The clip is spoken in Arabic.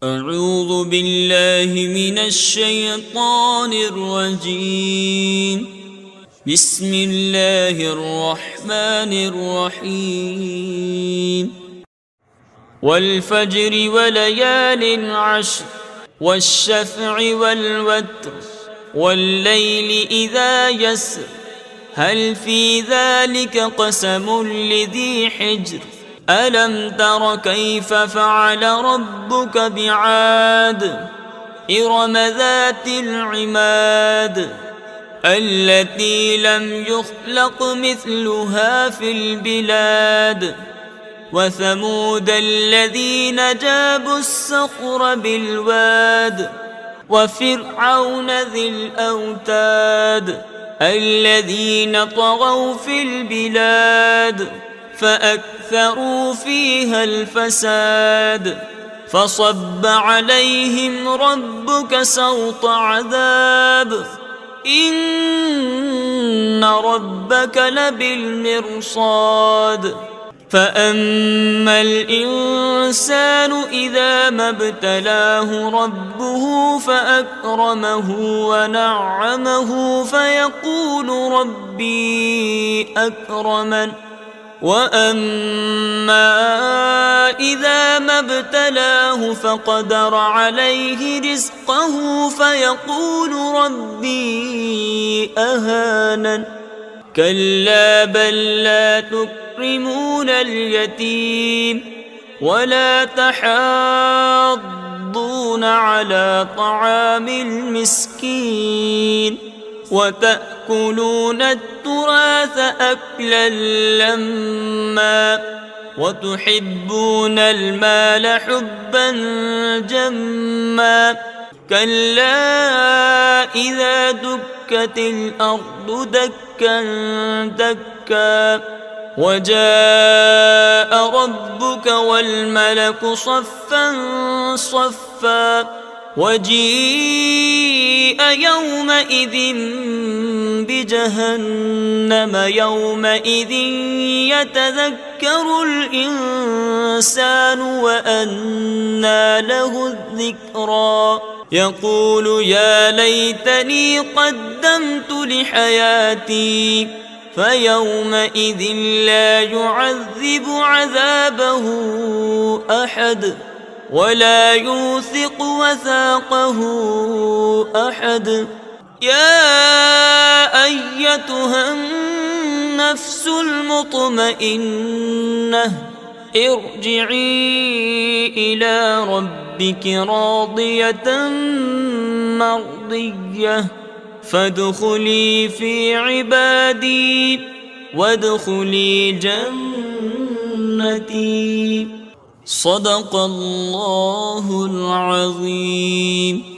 أعوذ بالله من الشيطان الرجيم. بسم الله الرحمن الرحيم. والفجر وليال عشر والشفع والوتر والليل إذا يسر هل في ذلك قسم لذي حجر ألم تر كيف فعل ربك بعاد إرم ذات العماد التي لم يخلق مثلها في البلاد وثمود الذين جابوا الصخر بالواد وفرعون ذي الأوتاد الذين طغوا في البلاد فأكثروا فيها الفساد فصب عليهم ربك سوط عذاب إن ربك لبالمرصاد فأما الإنسان إذا ما ابتلاه ربه فأكرمه ونعمه فيقول ربي أكرمن وأما إذا ما ابتلاه فقدر عليه رزقه فيقول ربي أهانن كلا بل لا تكرمون اليتيم ولا تحاضون على طعام المسكين وتأكلون التراث أكلا لما وتحبون المال حبا جما كلا إذا دكت الأرض دكا دكا وجاء ربك والملك صفا صفا وجيء يومئذ بجهنم يومئذ يتذكر الإنسان وأنى له الذكرى يقول يا ليتني قدمت لحياتي فيومئذ لا يعذب عذابه أحد ولا يوثق وثاقه أحد يا أيتها النفس المطمئنة ارجعي إلى ربك راضية مرضية فادخلي في عبادي وادخلي جنتي صدق الله العظيم.